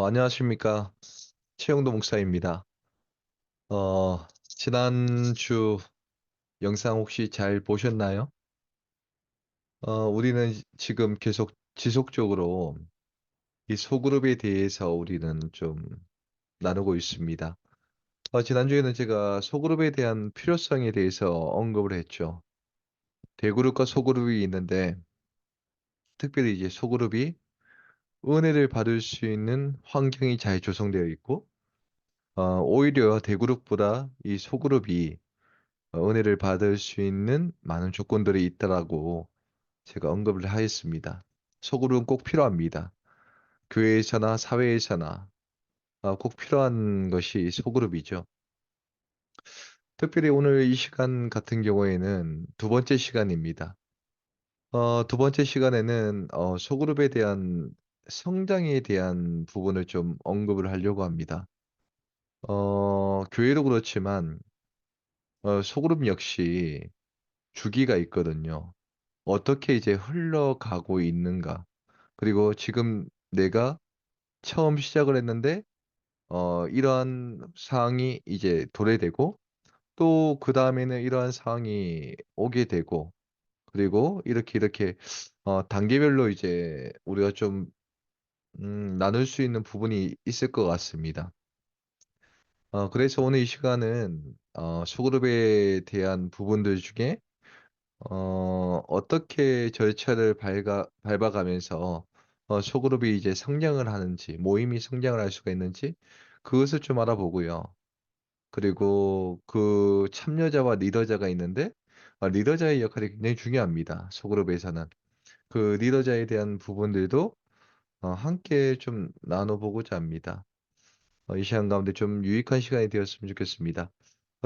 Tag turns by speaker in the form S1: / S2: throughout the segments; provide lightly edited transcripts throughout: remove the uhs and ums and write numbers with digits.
S1: 안녕하십니까. 최영도 목사입니다. 지난주 영상 혹시 잘 보셨나요? 우리는 지금 계속 지속적으로 이 소그룹에 대해서 우리는 좀 나누고 있습니다. 지난주에는 제가 소그룹에 대한 필요성에 대해서 언급을 했죠. 대그룹과 소그룹이 있는데, 특별히 이제 소그룹이 은혜를 받을 수 있는 환경이 잘 조성되어 있고, 오히려 대그룹보다 이 소그룹이 은혜를 받을 수 있는 많은 조건들이 있다라고 제가 언급을 하였습니다. 소그룹은 꼭 필요합니다. 교회에서나 사회에서나 꼭 필요한 것이 소그룹이죠. 특별히 오늘 이 시간 같은 경우에는 두 번째 시간입니다. 두 번째 시간에는 소그룹에 대한 성장에 대한 부분을 좀 언급을 하려고 합니다. 교회도 그렇지만 소그룹 역시 주기가 있거든요. 어떻게 이제 흘러가고 있는가. 그리고 지금 내가 처음 시작을 했는데, 이러한 상황이 이제 도래되고, 또 그 다음에는 이러한 상황이 오게 되고, 그리고 이렇게, 단계별로 이제 우리가 좀, 나눌 수 있는 부분이 있을 것 같습니다. 그래서 오늘 이 시간은, 소그룹에 대한 부분들 중에 어떻게 절차를 밟아가면서 소그룹이 이제 성장을 하는지, 모임이 성장을 할 수가 있는지, 그것을 좀 알아보고요. 그리고 그 참여자와 리더자가 있는데, 리더자의 역할이 굉장히 중요합니다. 소그룹에서는. 그 리더자에 대한 부분들도 함께 좀 나눠보고자 합니다. 이 시간 가운데 좀 유익한 시간이 되었으면 좋겠습니다.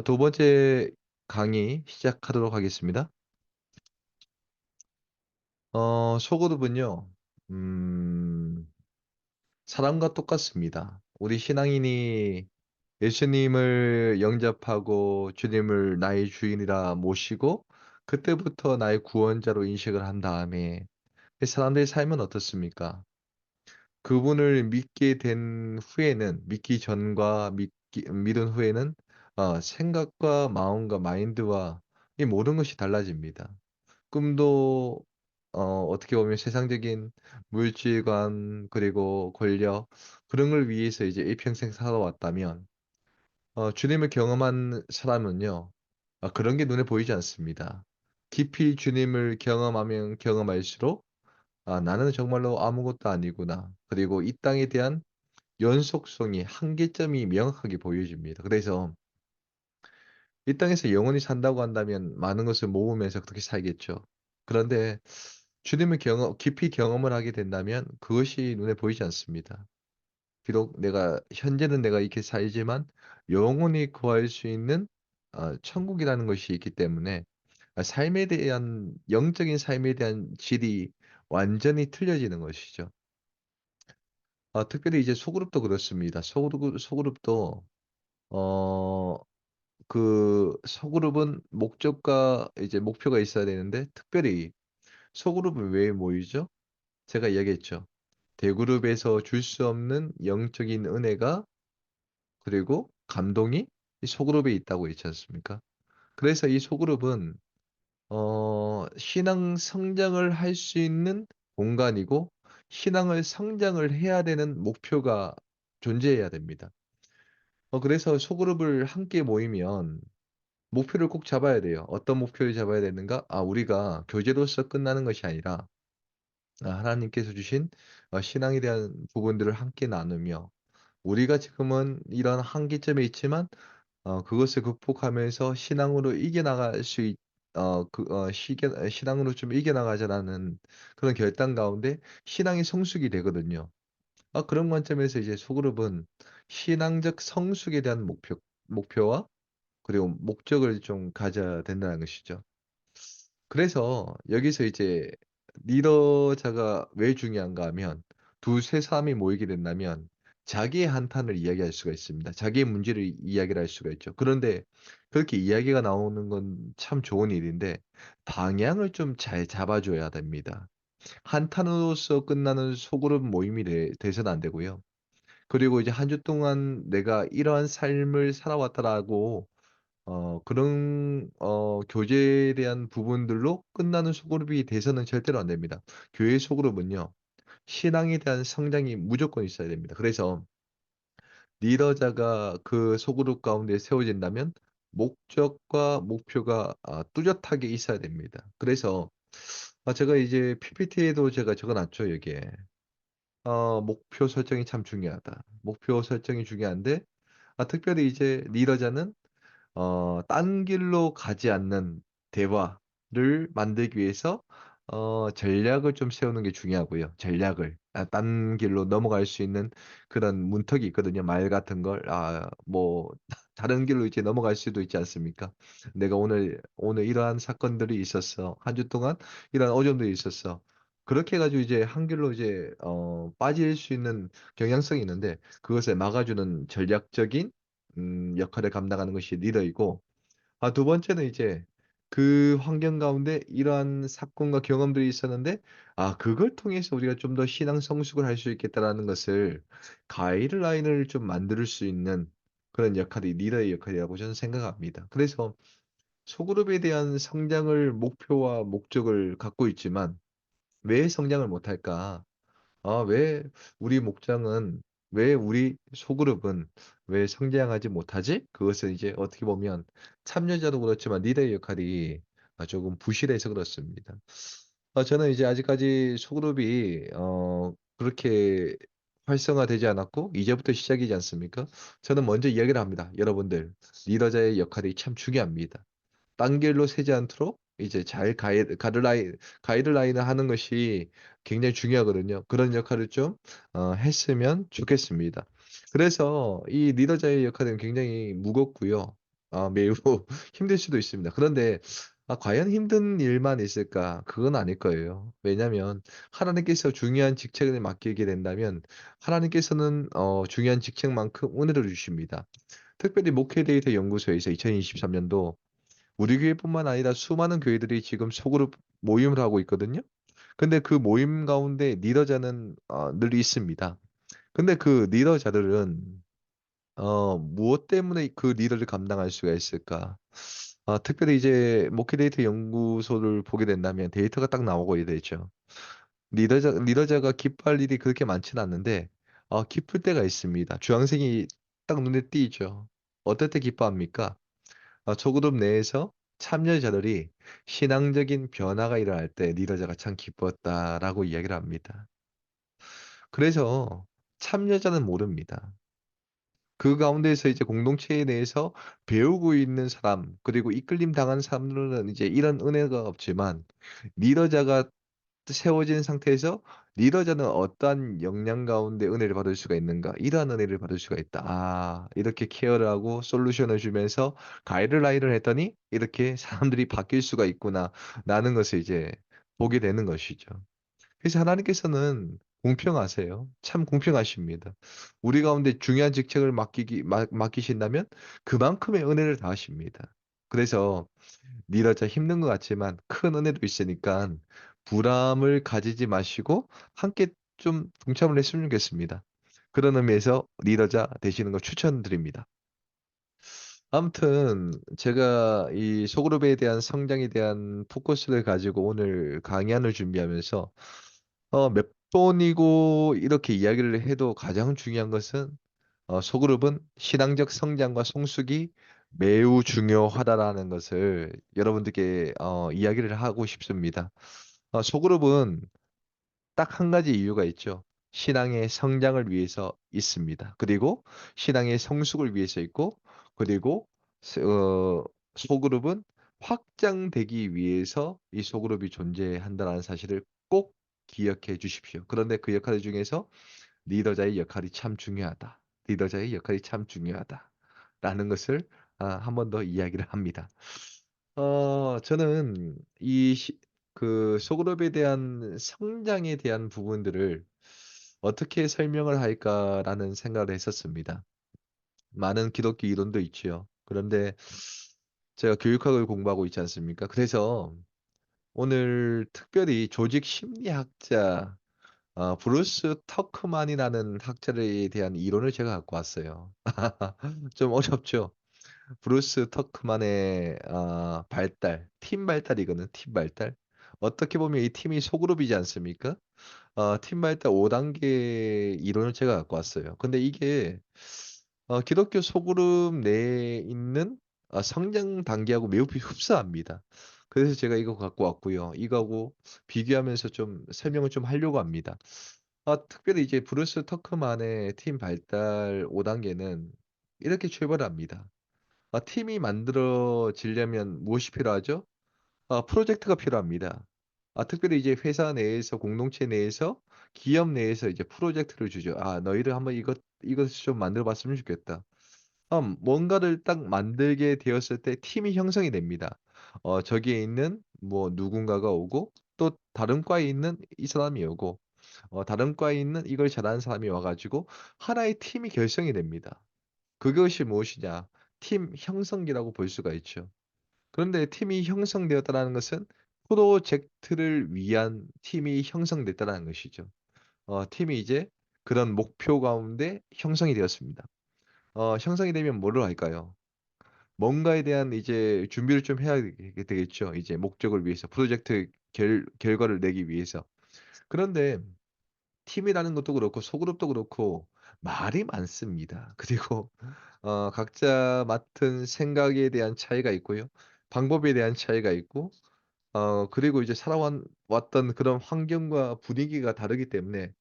S1: 두 번째 강의 시작하도록 하겠습니다. 소그룹은요, 음, 사람과 똑같습니다. 우리 신앙인이 예수님을 영접하고 주님을 나의 주인이라 모시고 그때부터 나의 구원자로 인식을 한 다음에 이 사람들의 삶은 어떻습니까? 그분을 믿게 된 후에는 믿기 전과 믿은 후에는 생각과 마음과 마인드와 이 모든 것이 달라집니다. 꿈도 어떻게 보면 세상적인 물질관 그리고 권력 그런 걸 위해서 이제 일평생 살아왔다면 주님을 경험한 사람은요. 그런 게 눈에 보이지 않습니다. 깊이 주님을 경험하면 경험할수록 나는 정말로 아무것도 아니구나. 그리고 이 땅에 대한 연속성이 한계점이 명확하게 보여집니다. 그래서 이 땅에서 영원히 산다고 한다면 많은 것을 모으면서 그렇게 살겠죠. 그런데 주님을 깊이 경험을 하게 된다면 그것이 눈에 보이지 않습니다. 비록 현재는 내가 이렇게 살지만 영원히 구할 수 있는 천국이라는 것이 있기 때문에 영적인 삶에 대한 질이 완전히 틀려지는 것이죠. 특별히 이제 소그룹도 그렇습니다. 소그룹도 어, 그 소그룹은 목적과 이제 목표가 있어야 되는데 특별히 소그룹은 왜 모이죠? 제가 이야기했죠. 대그룹에서 줄 수 없는 영적인 은혜가 그리고 감동이 이 소그룹에 있다고 했지 않습니까? 그래서 이 소그룹은 신앙 성장을 할 수 있는 공간이고 신앙을 성장을 해야 되는 목표가 존재해야 됩니다. 그래서 소그룹을 함께 모이면 목표를 꼭 잡아야 돼요. 어떤 목표를 잡아야 되는가? 우리가 교제로서 끝나는 것이 아니라 하나님께서 주신 신앙에 대한 부분들을 함께 나누며 우리가 지금은 이런 한계점에 있지만 그것을 극복하면서 신앙으로 이겨나갈 수 있, 신앙으로 좀 이겨나가자라는 그런 결단 가운데 신앙이 성숙이 되거든요. 그런 관점에서 이제 소그룹은 신앙적 성숙에 대한 목표와 그리고 목적을 좀 가져야 된다는 것이죠. 그래서 여기서 이제 리더자가 왜 중요한가 하면 두세 사람이 모이게 된다면 자기의 한탄을 이야기할 수가 있습니다. 자기의 문제를 이야기를 할 수가 있죠. 그런데 그렇게 이야기가 나오는 건 참 좋은 일인데 방향을 좀 잘 잡아줘야 됩니다. 한탄으로서 끝나는 소그룹 모임이 돼서는 안 되고요. 그리고 이제 한 주 동안 내가 이러한 삶을 살아왔다라고 그런 교제에 대한 부분들로 끝나는 소그룹이 돼서는 절대로 안 됩니다. 교회 소그룹은요. 신앙에 대한 성장이 무조건 있어야 됩니다. 그래서 리더자가 그 소그룹 가운데 세워진다면 목적과 목표가 뚜렷하게 있어야 됩니다. 그래서 제가 이제 PPT에도 제가 적어 놨죠, 여기에. 목표 설정이 참 중요하다. 목표 설정이 중요한데 특별히 이제 리더자는 딴 길로 가지 않는 대화를 만들기 위해서 전략을 좀 세우는 게 중요하고요. 전략을. 딴 길로 넘어갈 수 있는 그런 문턱이 있거든요. 말 같은 걸 뭐 다른 길로 이제 넘어갈 수도 있지 않습니까? "내가 오늘 이러한 사건들이 있었어. 한 주 동안 이러한 어려움들이 있었어." 그렇게 해 가지고 이제 한 길로 이제 빠질 수 있는 경향성이 있는데 그것을 막아주는 전략적인 역할을 감당하는 것이 리더이고 두 번째는 이제 그 환경 가운데 이러한 사건과 경험들이 있었는데 그걸 통해서 우리가 좀 더 신앙 성숙을 할 수 있겠다라는 것을 가이드라인을 좀 만들 수 있는 그런 역할이 리더의 역할이라고 저는 생각합니다. 그래서 소그룹에 대한 성장을 목표와 목적을 갖고 있지만 '왜 성장을 못할까?' 왜 우리 목장은 왜 우리 소그룹은 왜 성장하지 못하지? 그것은 이제 어떻게 보면 참여자도 그렇지만 리더의 역할이 조금 부실해서 그렇습니다. 저는 이제 아직까지 소그룹이 그렇게 활성화되지 않았고 이제부터 시작이지 않습니까? 저는 먼저 이야기를 합니다. "여러분들 리더자의 역할이 참 중요합니다." 딴 길로 새지 않도록 이제 잘 가이드라인을 하는 것이 굉장히 중요하거든요. 그런 역할을 좀 했으면 좋겠습니다. 그래서 이 리더자의 역할은 굉장히 무겁고요. 매우 힘들 수도 있습니다. 그런데 과연 힘든 일만 있을까? 그건 아닐 거예요. 왜냐하면 하나님께서 중요한 직책을 맡기게 된다면 하나님께서는 중요한 직책만큼 은혜를 주십니다. 특별히 목회 데이터 연구소에서 2023 년도 우리 교회뿐만 아니라 수많은 교회들이 지금 소그룹 모임을 하고 있거든요. 근데 그 모임 가운데 리더자는 늘 있습니다. 근데 그 리더자들은 무엇 때문에 그 리더를 감당할 수가 있을까? 특별히 이제 목회 데이터 연구소를 보게 된다면 데이터가 딱 나오고 되죠. 리더자가 기뻐할 일이 그렇게 많지는 않는데 기쁠 때가 있습니다. 주황색이 딱 눈에 띄죠. 어떨 때 기뻐합니까? 소그룹 내에서 참여자들이 신앙적인 변화가 일어날 때 리더자가 참 기뻤다라고 이야기를 합니다. 그래서 참여자는 모릅니다. 그 가운데에서 이제 공동체에 대해서 배우고 있는 사람 그리고 이끌림 당한 사람들은 이제 이런 은혜가 없지만 리더자가 세워진 상태에서 '리더자는 어떠한 역량 가운데 은혜를 받을 수가 있는가? 이러한 은혜를 받을 수가 있다. 이렇게 케어를 하고 솔루션을 주면서 가이드라인을 했더니 이렇게 사람들이 바뀔 수가 있구나.'라는 것을 이제 보게 되는 것이죠. 그래서 하나님께서는 공평하세요. 참 공평하십니다. 우리 가운데 중요한 직책을 맡기신다면 그만큼의 은혜를 다하십니다. 그래서 리더자 힘든 것 같지만 큰 은혜도 있으니까 부담을 가지지 마시고 함께 좀 동참을 했으면 좋겠습니다. 그런 의미에서 리더자 되시는 거 추천드립니다. 아무튼 제가 이 소그룹에 대한 성장에 대한 포커스를 가지고 오늘 강연을 준비하면서 몇 번이고 이렇게 이야기를 해도 가장 중요한 것은 소그룹은 신앙적 성장과 성숙이 매우 중요하다라는 것을 여러분들께 이야기를 하고 싶습니다. 소그룹은 딱 한 가지 이유가 있죠. 신앙의 성장을 위해서 있습니다. 그리고 신앙의 성숙을 위해서 있고 그리고 소그룹은 확장되기 위해서 이 소그룹이 존재한다는 사실을 꼭 기억해 주십시오. 그런데 그 역할 중에서 '리더자의 역할이 참 중요하다. 리더자의 역할이 참 중요하다.'라는 것을 한 번 더 이야기를 합니다. 저는 그 소그룹에 대한 성장에 대한 부분들을 '어떻게 설명을 할까.'라는 생각을 했었습니다. 많은 기독교 이론도 있지요. 그런데 제가 교육학을 공부하고 있지 않습니까? 그래서 오늘 특별히 조직 심리학자 브루스 터크만이라는 학자에 대한 이론을 제가 갖고 왔어요. 좀 어렵죠? 브루스 터크만의 발달, 팀 발달이거든, 팀 발달. 어떻게 보면 이 팀이 소그룹이지 않습니까? 팀 발달 5단계 이론을 제가 갖고 왔어요. 근데 이게 기독교 소그룹 내에 있는 성장 단계하고 매우 흡사합니다. 그래서 제가 이거 갖고 왔고요. 이거하고 비교하면서 좀 설명을 좀 하려고 합니다. 특별히 이제 브루스 터크만의 팀 발달 5단계는 이렇게 출발합니다. 팀이 만들어지려면 무엇이 필요하죠? 프로젝트가 필요합니다. 특별히 이제 회사 내에서 공동체 내에서 기업 내에서 이제 프로젝트를 주죠. 너희를 한번 이것을 좀 만들어 봤으면 좋겠다. 뭔가를 딱 만들게 되었을 때 팀이 형성이 됩니다. 저기에 있는 뭐 누군가가 오고 또 다른 과에 있는 이 사람이 오고 다른 과에 있는 이걸 잘하는 사람이 와 가지고 하나의 팀이 결성이 됩니다. 그것이 무엇이냐? 팀 형성기라고 볼 수가 있죠. 그런데 팀이 형성되었다라는 것은 프로젝트를 위한 팀이 형성됐다라는 것이죠. 팀이 이제 그런 목표 가운데 형성이 되었습니다. 형성이 되면 뭐를 할까요? 뭔가에 대한 이제 준비를 좀 해야 되겠죠. 이제 목적을 위해서 프로젝트 결과를 내기 위해서. 그런데 팀이라는 것도 그렇고 소그룹도 그렇고 말이 많습니다. 그리고 각자 맡은 생각에 대한 차이가 있고요. 방법에 대한 차이가 있고 그리고 이제 왔던 그런 환경과 분위기가 다르기 때문에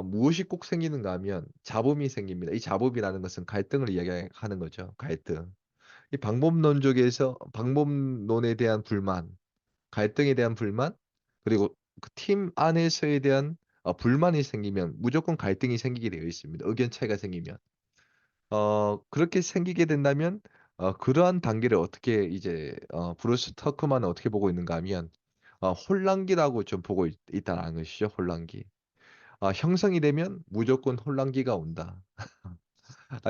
S1: 무엇이 꼭 생기는가 하면 잡음이 생깁니다. 이 잡음이라는 것은 갈등을 이야기하는 거죠. 갈등. 이 방법론에 대한 불만, 갈등에 대한 불만, 그리고 그 팀 안에서에 대한 불만이 생기면 무조건 갈등이 생기게 되어 있습니다. 의견 차이가 생기면. 그렇게 생기게 된다면 그러한 단계를 어떻게 이제 브루스 터크만은 어떻게 보고 있는가 하면 혼란기라고 좀 보고 있다라는 것이죠, 혼란기. 형성이 되면 무조건 혼란기가 온다.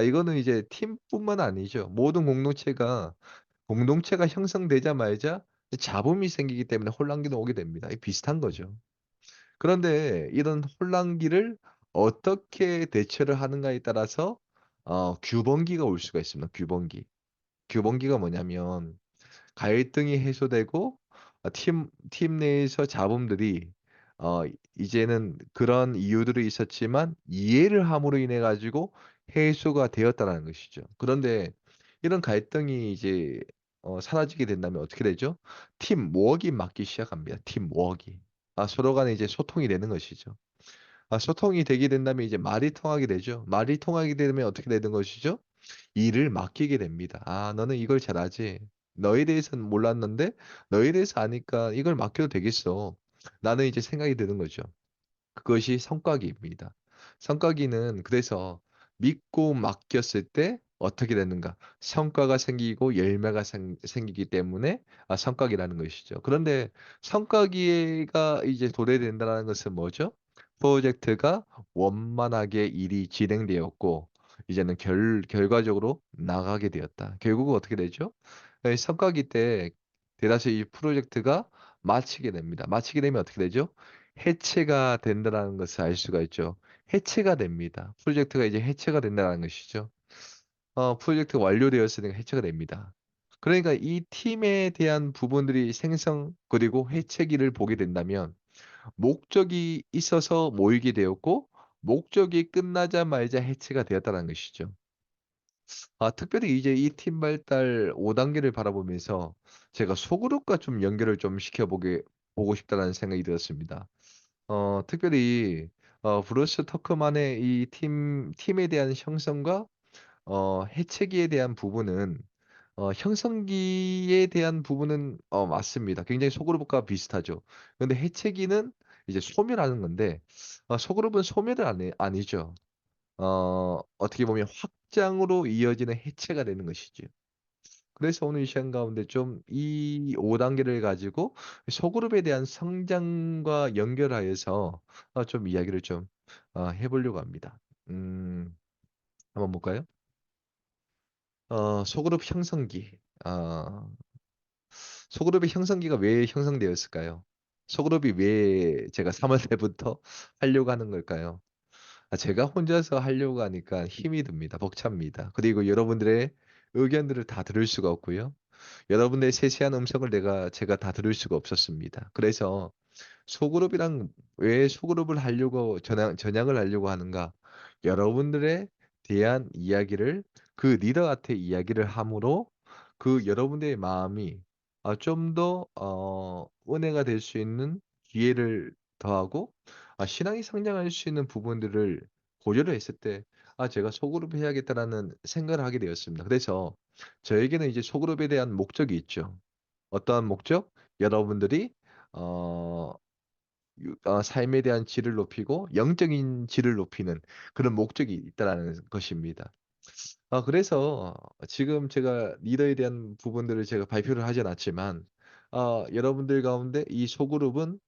S1: 이거는 이제 팀뿐만 아니죠. 모든 공동체가 형성되자마자 잡음이 생기기 때문에 혼란기도 오게 됩니다. 비슷한 거죠. 그런데 이런 혼란기를 어떻게 대처를 하는가에 따라서 규범기가 올 수가 있습니다. 규범기. 규범기가 뭐냐면 갈등이 해소되고 팀 내에서 잡음들이 이제는 그런 이유들이 있었지만 이해를 함으로 인해 가지고 해소가 되었다라는 것이죠. 그런데 이런 갈등이 이제 사라지게 된다면 어떻게 되죠? 팀워크가 맞기 시작합니다. 팀워크. 서로 간에 이제 소통이 되는 것이죠. 소통이 되게 된다면 이제 말이 통하게 되죠. 말이 통하게 되면 어떻게 되는 것이죠? 일을 맡기게 됩니다. 너는 이걸 잘하지. 너에 대해서는 몰랐는데 너에 대해서 아니까 이걸 맡겨도 되겠어. 나는 이제 생각이 드는 거죠. 그것이 성과기입니다. 성과기는 그래서 믿고 맡겼을 때 어떻게 되는가? 성과가 생기고 열매가 생기기 때문에 성과기라는 것이죠. 그런데 성과기가 이제 도래된다는 것은 뭐죠? 프로젝트가 원만하게 일이 진행되었고 이제는 결과적으로 나가게 되었다. 결국은 어떻게 되죠? 성과기 때 대다수 이 프로젝트가 마치게 됩니다. 마치게 되면 어떻게 되죠? 해체가 된다라는 것을 알 수가 있죠. 해체가 됩니다. 프로젝트가 이제 해체가 된다는 것이죠. 프로젝트가 완료되었으니까 해체가 됩니다. 그러니까 이 팀에 대한 부분들이 생성 그리고 해체기를 보게 된다면 목적이 있어서 모이게 되었고 목적이 끝나자마자 해체가 되었다는 것이죠. 특별히 이제 이 팀 발달 5단계를 바라보면서 제가 소그룹과 좀 연결을 좀 보고 싶다는 생각이 들었습니다. 특별히 브루스 터크만의 이 팀에 대한 형성과 해체기에 대한 부분은 형성기에 대한 부분은 맞습니다. 굉장히 소그룹과 비슷하죠. 근데 해체기는 이제 소멸하는 건데 소그룹은 소멸은 아니죠. 어떻게 보면 확장으로 이어지는 해체가 되는 것이죠. 그래서 오늘 이 시간 가운데 좀 이 5단계를 가지고 소그룹에 대한 성장과 연결하여서 좀 이야기를 좀 해 보려고 합니다. 음 한번 볼까요? 소그룹 형성기. 소그룹의 형성기가 왜 형성되었을까요? 소그룹이 왜 제가 3월 달부터 하려고 하는 걸까요? 제가 혼자서 하려고 하니까 힘이 듭니다. 벅찹니다. 그리고 여러분들의 의견들을 다 들을 수가 없고요. 여러분들의 세세한 음성을 제가 다 들을 수가 없었습니다. 그래서 소그룹이랑 왜 소그룹을 하려고 전향을 하려고 하는가? 여러분들에 대한 이야기를 그 리더한테 이야기를 함으로 그 여러분들의 마음이 좀 더 은혜가 될 수 있는 기회를 더하고 신앙이 성장할 수 있는 부분들을 고려를 했을 때 제가 '소그룹 해야겠다.'라는 생각을 하게 되었습니다. 그래서 저에게는 이제 소그룹에 대한 목적이 있죠. 어떠한 목적? 여러분들이 어 삶에 대한 질을 높이고 영적인 질을 높이는 그런 목적이 있다라는 것입니다. 그래서 지금 제가 리더에 대한 부분들을 제가 발표를 하진 않지만 여러분들 가운데 이 소그룹은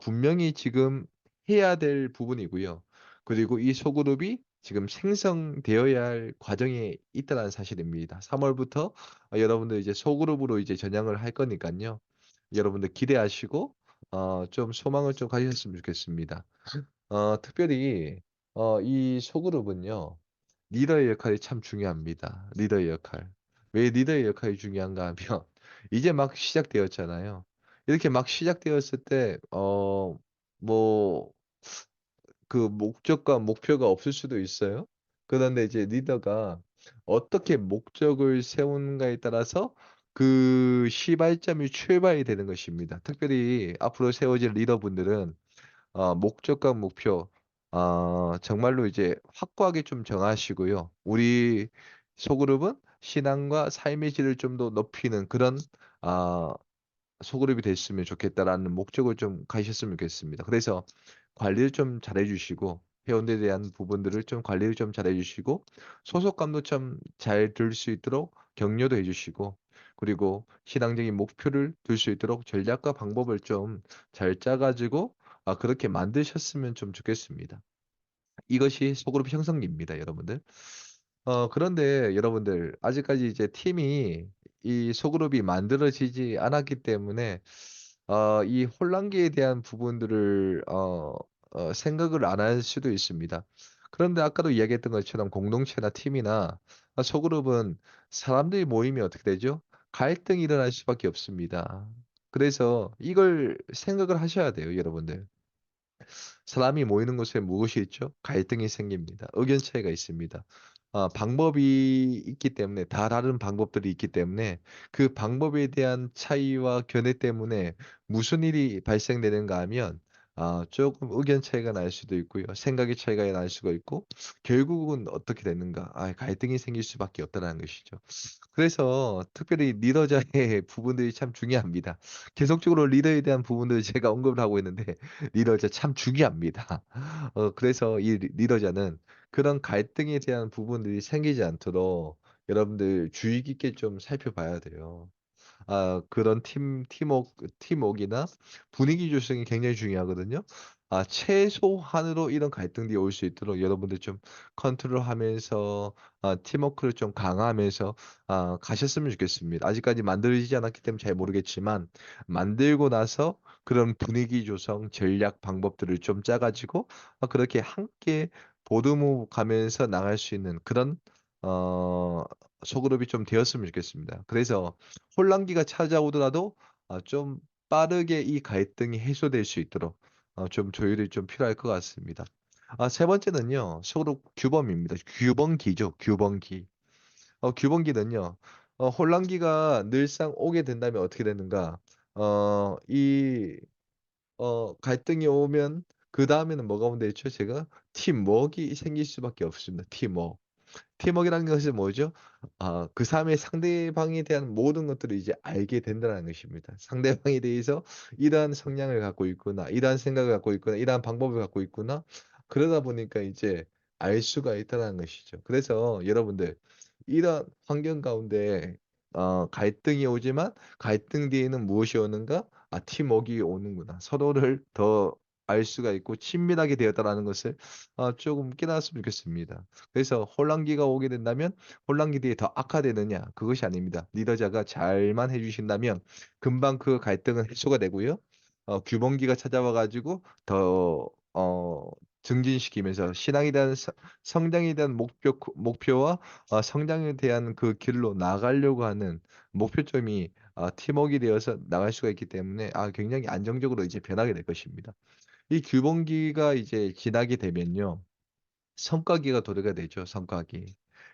S1: 분명히 지금 해야 될 부분이고요. 그리고 이 소그룹이 지금 생성되어야 할 과정에 있다는 사실입니다. 3 월부터 여러분들 이제 소그룹으로 이제 전향을 할 거니깐요. 여러분들 기대하시고 좀 소망을 좀 가지셨으면 좋겠습니다. 특별히 이 소그룹은요. 리더의 역할이 참 중요합니다. 리더의 역할. 왜 리더의 역할이 중요한가 하면 이제 막 시작되었잖아요. 이렇게 막 시작되었을 때 뭐 그 목적과 목표가 없을 수도 있어요. 그런데 이제 리더가 어떻게 목적을 세우는가에 따라서 그 시발점이 출발이 되는 것입니다. 특별히 앞으로 세워질 리더분들은 목적과 목표 정말로 이제 확고하게 좀 정하시고요. 우리 소그룹은 신앙과 삶의 질을 좀 더 높이는 그런 아 소그룹이 됐으면 좋겠다라는 목적을 좀 가지셨으면 좋겠습니다. 그래서 관리를 좀 잘해 주시고 회원들에 대한 부분들을 좀 관리를 좀 잘해 주시고 소속감도 좀 잘 들 수 있도록 격려도 해 주시고 그리고 신앙적인 목표를 둘 수 있도록 전략과 방법을 좀 잘 짜 가지고 그렇게 만드셨으면 좀 좋겠습니다. 이것이 소그룹 형성기입니다, 여러분들. 그런데 여러분들 아직까지 이제 팀이 이 소그룹이 만들어지지 않았기 때문에 이 혼란기에 대한 부분들을 생각을 안 할 수도 있습니다. 그런데 아까도 이야기했던 것처럼 공동체나 팀이나 소그룹은 사람들이 모이면 어떻게 되죠? 갈등이 일어날 수밖에 없습니다. 그래서 이걸 생각을 하셔야 돼요, 여러분들. 사람이 모이는 곳에 무엇이 있죠? 갈등이 생깁니다. 의견 차이가 있습니다. 방법이 있기 때문에 다 다른 방법들이 있기 때문에 그 방법에 대한 차이와 견해 때문에 무슨 일이 발생되는가 하면 조금 의견 차이가 날 수도 있고요. 생각의 차이가 날 수가 있고 결국은 어떻게 되는가? 갈등이 생길 수밖에 없다는 것이죠. 그래서 특별히 리더자의 부분들이 참 중요합니다. 계속적으로 리더에 대한 부분들을 제가 언급을 하고 있는데 리더자 참 중요합니다. 그래서 이 리더자는 그런 갈등에 대한 부분들이 생기지 않도록 여러분들 주의 깊게 좀 살펴봐야 돼요. 그런 팀웍이나 분위기 조성이 굉장히 중요하거든요. 최소한으로 이런 갈등들이 올 수 있도록 여러분들 좀 컨트롤하면서 팀워크를 좀 강화하면서 가셨으면 좋겠습니다. 아직까지 만들어지지 않았기 때문에 잘 모르겠지만 만들고 나서 그런 분위기 조성 전략 방법들을 좀 짜 가지고 그렇게 함께 보듬어 가면서 나갈 수 있는 그런 어 소그룹이 좀 되었으면 좋겠습니다. 그래서 혼란기가 찾아오더라도 좀 빠르게 이 갈등이 해소될 수 있도록 좀 조율이 좀 필요할 것 같습니다. 세 번째는요. 소그룹 규범입니다. 규범기죠, 규범기. 규범기는요. 혼란기가 늘상 오게 된다면 어떻게 되는가? 이 갈등이 오면 그다음에는 뭐가 오면 되죠 제가? 팀웍이 생길 수밖에 없습니다, 팀웍. 팀워크라는 것이 뭐죠? 그 삶의 상대방에 대한 모든 것들을 이제 알게 된다는 것입니다. 상대방에 대해서 이러한 성향을 갖고 있구나, 이러한 생각을 갖고 있구나, 이러한 방법을 갖고 있구나. 그러다 보니까 이제 알 수가 있다는 것이죠. 그래서 여러분들 이런 환경 가운데 갈등이 오지만 갈등 뒤에는 무엇이 오는가? 팀워크가 오는구나. 서로를 더 알 수가 있고 친밀하게 되었다라는 것을 쪼금 깨달았으면 좋겠습니다. 그래서 혼란기가 오게 된다면 혼란기 뒤에 더 악화되느냐? 그것이 아닙니다. 리더자가 잘만 해 주신다면 금방 그 갈등은 해소가 되고요. 규범기가 찾아와 가지고 더 증진시키면서 신앙에 대한 성장에 대한 목표와 성장에 대한 그 길로 나가려고 하는 목표점이 팀웍이 되어서 나갈 수가 있기 때문에 굉장히 안정적으로 이제 변하게 될 것입니다. 이 규범기가 이제 지나게 되면요. 성과기가 도래가 되죠, 성과기.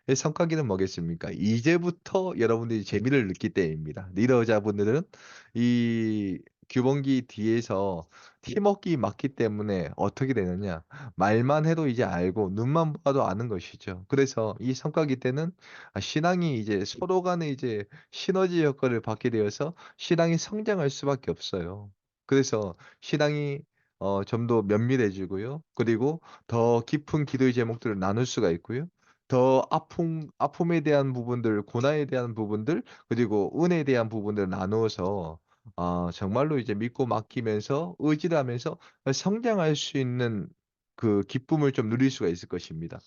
S1: 이 성과기는 뭐겠습니까? 이제부터 여러분들이 재미를 느낄 때입니다. 리더자분들은 이 규범기 뒤에서 팀워크가 맞기 때문에 어떻게 되느냐. 말만 해도 이제 알고 눈만 봐도 아는 것이죠. 그래서 이 성과기 때는 신앙이 이제 서로 간에 이제 시너지 효과를 받게 되어서 신앙이 성장할 수밖에 없어요. 그래서 신앙이 좀 더 면밀해지고요. 그리고 더 깊은 기도의 제목들을 나눌 수가 있고요. 더 아픔에 대한 부분들, 고난에 대한 부분들, 그리고 은혜에 대한 부분들을 나누어서 정말로 이제 믿고 맡기면서 의지를 하면서 성장할 수 있는 그 기쁨을 좀 누릴 수가 있을 것입니다.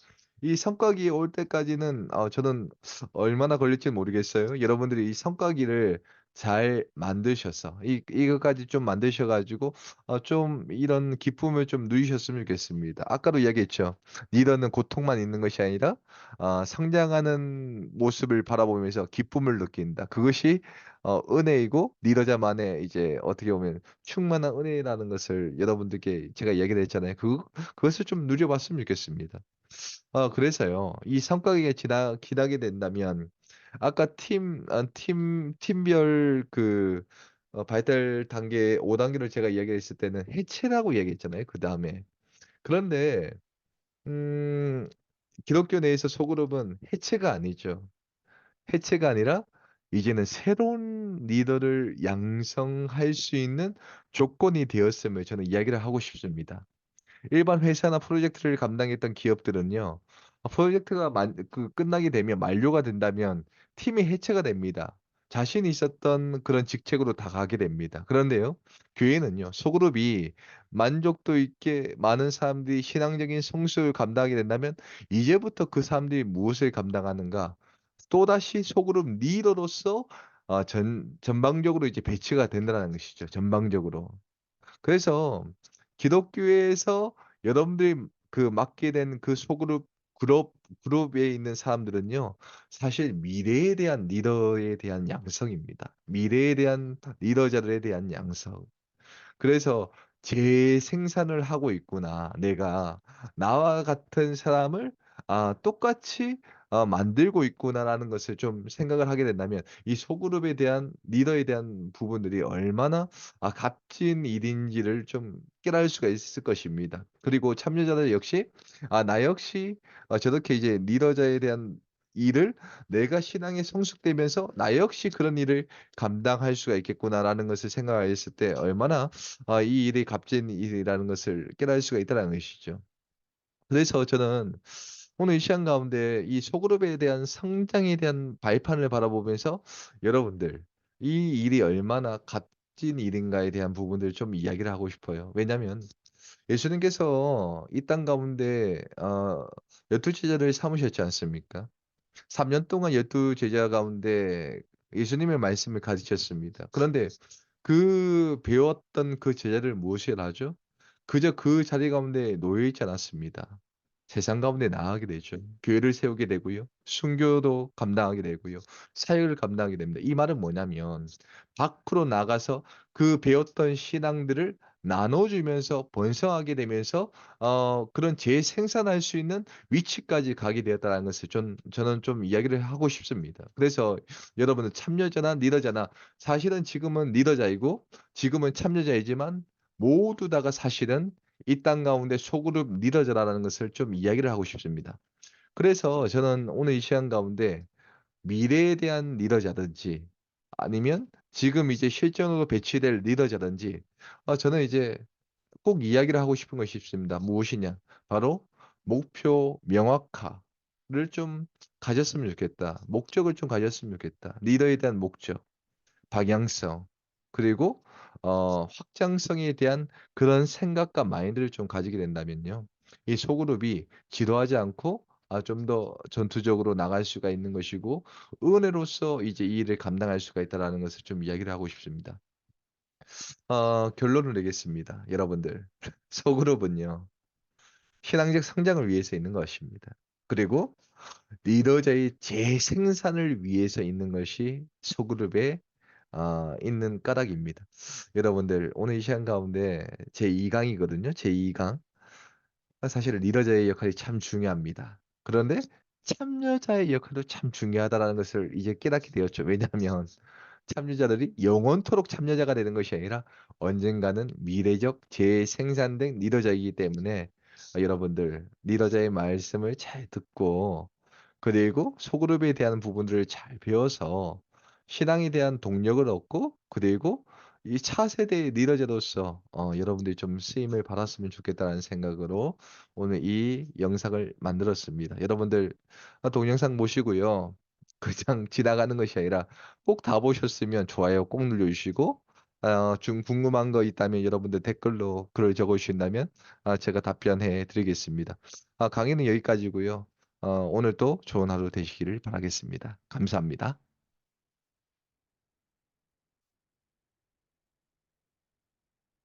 S1: 이 성과기 올 때까지는 저는 얼마나 걸릴지는 모르겠어요. 여러분들이 이 성과기를 잘 만드셔서 이것까지 좀 만드셔 가지고 좀 이런 기쁨을 좀 누리셨으면 좋겠습니다. 아까도 이야기했죠. 리더는 고통만 있는 것이 아니라 성장하는 모습을 바라보면서 기쁨을 느낀다. 그것이 은혜이고 리더자만의 이제 어떻게 보면 충만한 은혜라는 것을 여러분들께 제가 얘기를 했잖아요. 그것을 좀 누려봤으면 좋겠습니다. 그래서요. 이 성과에 기나게 된다면 아까 팀별 그 발달 단계 5 단계를 제가 이야기했을 때는 해체라고 이야기했잖아요, 그다음에. 그런데 음 기독교 내에서 소그룹은 해체가 아니죠. 해체가 아니라 이제는 새로운 리더를 양성할 수 있는 조건이 되었음을 저는 이야기를 하고 싶습니다. 일반 회사나 프로젝트를 감당했던 기업들은요. 프로젝트가 끝나게 되면 만료가 된다면 팀이 해체가 됩니다. 자신이 있었던 그런 직책으로 다 가게 됩니다. 그런데요. 교회는요. 소그룹이 만족도 있게 많은 사람들이 신앙적인 성수를 감당하게 된다면 이제부터 그 사람들이 무엇을 감당하는가? 또다시 소그룹 리더로서 전방적으로 이제 배치가 된다는 것이죠, 전방적으로. 그래서 기독교에서 여러분들이 맡게 된 그 소그룹 그룹에 있는 사람들은요. 사실 미래에 대한 리더에 대한 양성입니다. 미래에 대한 리더자들에 대한 양성. 그래서 '재생산을 하고 있구나. 내가 나와 같은 사람을 똑같이 만들고 있구나.'라는 것을 좀 생각을 하게 된다면 이 소그룹에 대한 리더에 대한 부분들이 얼마나 값진 일인지를 좀 깨달을 수가 있을 것입니다. 그리고 참여자들 역시 '나 역시 저렇게 이제 리더자에 대한 일을 내가 신앙에 성숙되면서 나 역시 그런 일을 감당할 수가 있겠구나.'라는 것을 생각했을 때 얼마나 이 일이 값진 일이라는 것을 깨달을 수가 있다라는 것이죠. 그래서 저는 오늘 이 시간 가운데 이 소그룹에 대한 성장에 대한 발판을 바라보면서 여러분들 이 일이 얼마나 값진 일인가에 대한 부분들을 좀 이야기를 하고 싶어요. 왜냐하면 예수님께서 이 땅 가운데 12 제자를 삼으셨지 않습니까? 3년 동안 12 제자 가운데 예수님의 말씀을 가르쳤습니다. 그런데 배웠던 그 제자를 무엇을 하죠? 그저 그 자리 가운데 놓여 있지 않았습니다. 세상 가운데 나아가게 되죠. 교회를 세우게 되고요. 순교도 감당하게 되고요. 사역을 감당하게 됩니다. 이 말은 뭐냐면 밖으로 나가서 그 배웠던 신앙들을 나눠 주면서 번성하게 되면서 그런 재생산할 수 있는 위치까지 가게 되었다는 것을 저는 좀 이야기를 하고 싶습니다. 그래서 여러분은 참여자나 리더자나 사실은 지금은 리더자이고 지금은 참여자이지만 모두 다가 사실은 이 땅 가운데 소그룹 리더자라는 것을 좀 이야기를 하고 싶습니다. 그래서 저는 오늘 이 시간 가운데 미래에 대한 리더자든지 아니면 지금 이제 실전으로 배치될 리더자든지 저는 이제 꼭 이야기를 하고 싶은 것이 있습니다. 무엇이냐? 바로 목표 명확화를 좀 가졌으면 좋겠다. 목적을 좀 가졌으면 좋겠다. 리더에 대한 목적. 방향성 그리고 확장성에 대한 그런 생각과 마인드를 좀 가지게 된다면요. 이 소그룹이 지루하지 않고 좀 더 전투적으로 나갈 수가 있는 것이고 은혜로서 이제 이 일을 감당할 수가 있다라는 것을 좀 이야기를 하고 싶습니다. 결론을 내겠습니다. 여러분들, 소그룹은요, 신앙적 성장을 위해서 있는 것입니다. 그리고 리더자의 재생산을 위해서 있는 것이 소그룹에 있는 까닭입니다. 여러분들, 오늘 이 시간 가운데 제2강이거든요. 제2강. 사실은 리더자의 역할이 참 중요합니다. 그런데 참여자의 역할도 참 중요하다라는 것을 이제 깨닫게 되었죠. 왜냐하면 참여자들이 영원토록 참여자가 되는 것이 아니라 언젠가는 미래적 재생산된 리더자이기 때문에 여러분들 리더자의 말씀을 잘 듣고 그리고 소그룹에 대한 부분들을 잘 배워서 신앙에 대한 동력을 얻고 그리고 이 차세대의 리더자로서 여러분들이 좀 쓰임을 받았으면 좋겠다는 생각으로 오늘 이 영상을 만들었습니다. 여러분들 동영상 보시고요. 그냥 지나가는 것이 아니라 꼭 다 보셨으면 좋아요 꼭 눌러주시고 좀 궁금한 거 있다면 여러분들 댓글로 글을 적어주신다면 제가 답변해 드리겠습니다. 강의는 여기까지고요. 오늘도 좋은 하루 되시기를 바라겠습니다. 감사합니다.